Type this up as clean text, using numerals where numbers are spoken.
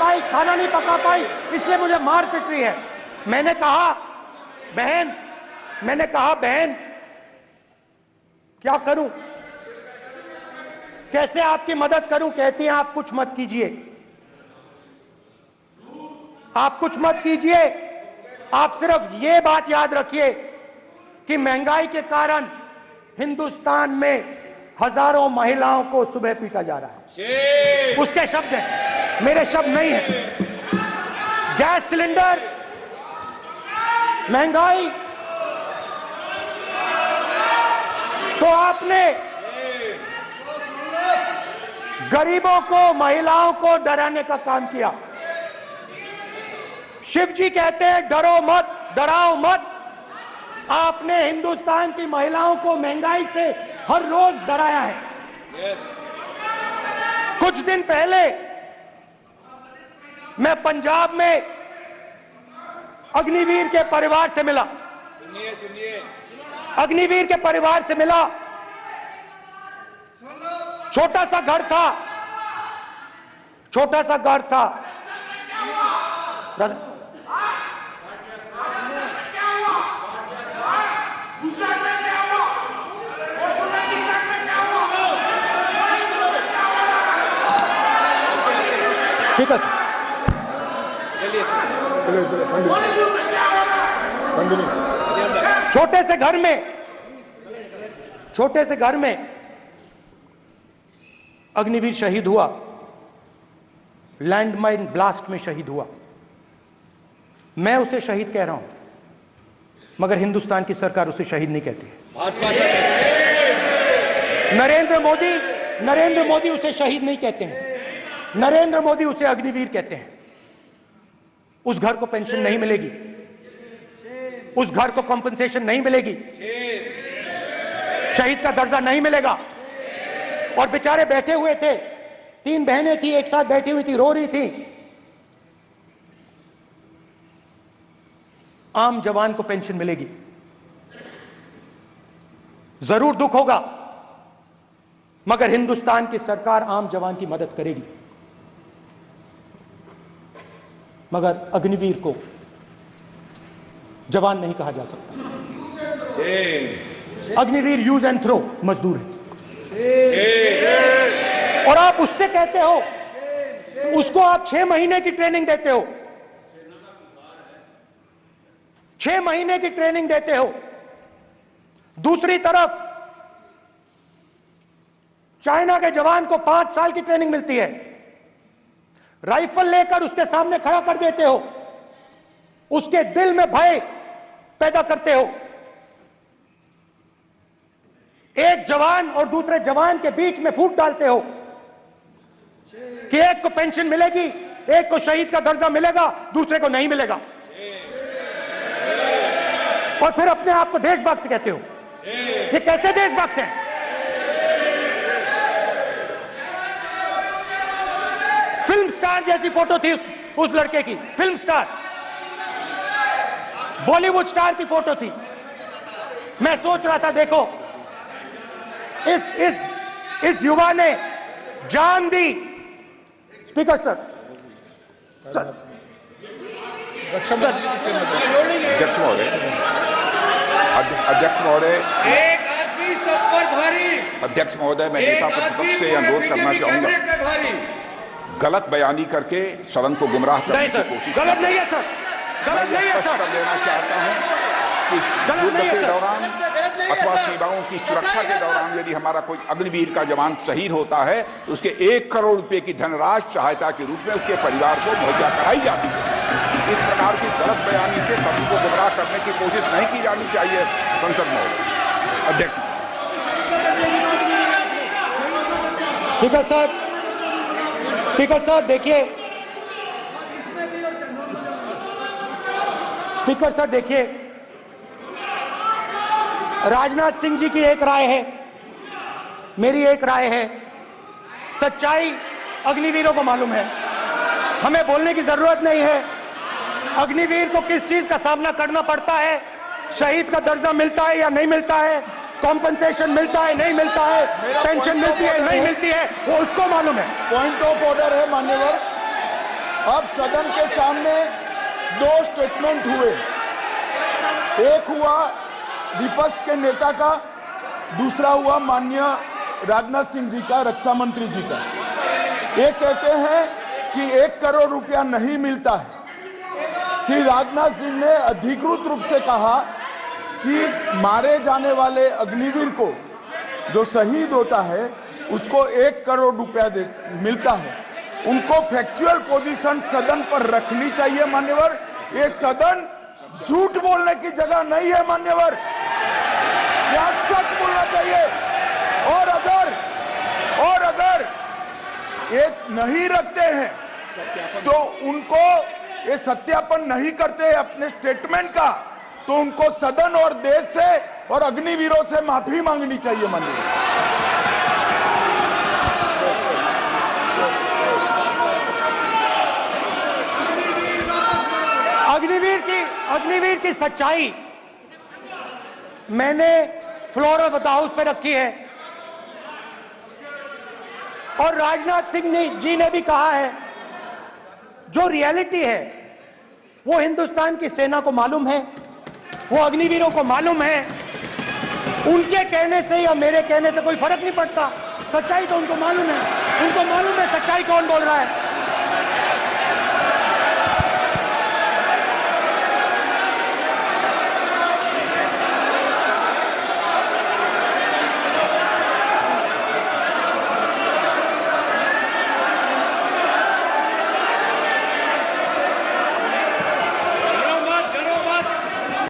पाई, खाना नहीं पका पाई, इसलिए मुझे मार पिट रही है। मैंने कहा बहन क्या करूं, कैसे आपकी मदद करूं? कहती हैं आप कुछ मत कीजिए, आप कुछ मत कीजिए, आप सिर्फ ये बात याद रखिए कि महंगाई के कारण हिंदुस्तान में हजारों महिलाओं को सुबह पीटा जा रहा है। उसके शब्द हैं, मेरे शब्द नहीं हैं। गैस सिलेंडर, महंगाई, तो आपने गरीबों को, महिलाओं को डराने का काम किया। शिव जी कहते हैं डरो मत, डराओ मत। आपने हिंदुस्तान की महिलाओं को महंगाई से हर रोज डराया है। कुछ दिन पहले मैं पंजाब में अग्निवीर के परिवार से मिला। सुनिए, अग्निवीर के परिवार से मिला। छोटा सा घर था, छोटा सा घर था। ठीक है, छोटे से घर में अग्निवीर शहीद हुआ, लैंडमाइन ब्लास्ट में शहीद हुआ। मैं उसे शहीद कह रहा हूं, मगर हिंदुस्तान की सरकार उसे शहीद नहीं कहती। नरेंद्र मोदी उसे शहीद नहीं कहते हैं, नरेंद्र मोदी उसे अग्निवीर कहते हैं। उस घर को पेंशन नहीं मिलेगी, उस घर को कॉम्पनसेशन नहीं मिलेगी, शहीद का दर्जा नहीं मिलेगा। और बेचारे बैठे हुए थे, 3 बहनें थी, एक साथ बैठी हुई थी, रो रही थी। आम जवान को पेंशन मिलेगी, जरूर दुख होगा, मगर हिंदुस्तान की सरकार आम जवान की मदद करेगी। मगर अग्निवीर को जवान नहीं कहा जा सकता। अग्निवीर यूज एंड थ्रो मजदूर है। और आप उससे कहते हो, उसको आप 6 महीने की ट्रेनिंग देते हो, 6 महीने की ट्रेनिंग देते हो। दूसरी तरफ चाइना के जवान को 5 साल की ट्रेनिंग मिलती है, राइफल लेकर उसके सामने खड़ा कर देते हो, उसके दिल में भय पैदा करते हो। एक जवान और दूसरे जवान के बीच में फूट डालते हो कि एक को पेंशन मिलेगी, एक को शहीद का दर्जा मिलेगा, दूसरे को नहीं मिलेगा। और फिर अपने आप को देशभक्त कहते हो। ये कैसे देशभक्त हैं? फिल्म स्टार जैसी फोटो थी उस लड़के की, फिल्म स्टार, बॉलीवुड स्टार की फोटो थी। मैं सोच रहा था, देखो इस युवा ने जान दी। स्पीकर सर, अध्यक्ष महोदय, मैं नेता प्रतिपक्ष से अनुरोध करना चाहूंगा, गलत बयानी करके सदन को गुमराह करने की कोशिश। गलत नहीं है सर, गलत नहीं है सर। लेना चाहता हूं कि युद्ध के दौरान अथवा सीमाओं की सुरक्षा के दौरान यदि हमारा कोई अग्निवीर का जवान शहीद होता है तो उसके 1 करोड़ रुपए की धनराशि सहायता के रूप में उसके परिवार को मुहैया कराई जाती है। इस प्रकार की गलत बयानी से सभी को गुमराह करने की कोशिश नहीं की जानी चाहिए। संसद महोदय, अध्यक्ष। स्पीकर साहब, स्पीकर साहब देखिए, स्पीकर सर देखिए, राजनाथ सिंह जी की एक राय है, मेरी एक राय है। सच्चाई अग्निवीरों को मालूम है, हमें बोलने की जरूरत नहीं है। अग्निवीर को किस चीज का सामना करना पड़ता है, शहीद का दर्जा मिलता है या नहीं मिलता है, कॉम्पनसेशन मिलता है नहीं मिलता है, पेंशन मिलती है नहीं मिलती है, वो उसको मालूम है। पॉइंट ऑफ ऑर्डर है मान्यवर। अब सदन के सामने दो स्टेटमेंट हुए। एक हुआ विपक्ष के नेता का, दूसरा हुआ माननीय राजनाथ सिंह जी का, रक्षा मंत्री जी का। ये कहते हैं कि 1 करोड़ रुपया नहीं मिलता है। श्री राजनाथ सिंह ने अधिकृत रूप से कहा कि मारे जाने वाले अग्निवीर को जो शहीद होता है उसको 1 करोड़ रुपया मिलता है। उनको फैक्चुअल पोजीशन सदन पर रखनी चाहिए मान्यवर। ये सदन झूठ बोलने की जगह नहीं है मान्यवर, यह सच बोलना चाहिए। और अगर ये नहीं रखते हैं तो उनको ये सत्यापन नहीं करते अपने स्टेटमेंट का, तो उनको सदन और देश से और अग्निवीरों से माफी मांगनी चाहिए माननीय। अग्निवीर की सच्चाई मैंने फ्लोर ऑफ द हाउस पे रखी है और राजनाथ सिंह जी ने भी कहा है जो रियलिटी है वो हिंदुस्तान की सेना को मालूम है, वो अग्निवीरों को मालूम है। उनके कहने से या मेरे कहने से कोई फर्क नहीं पड़ता, सच्चाई तो उनको मालूम है। उनको मालूम है सच्चाई कौन बोल रहा है।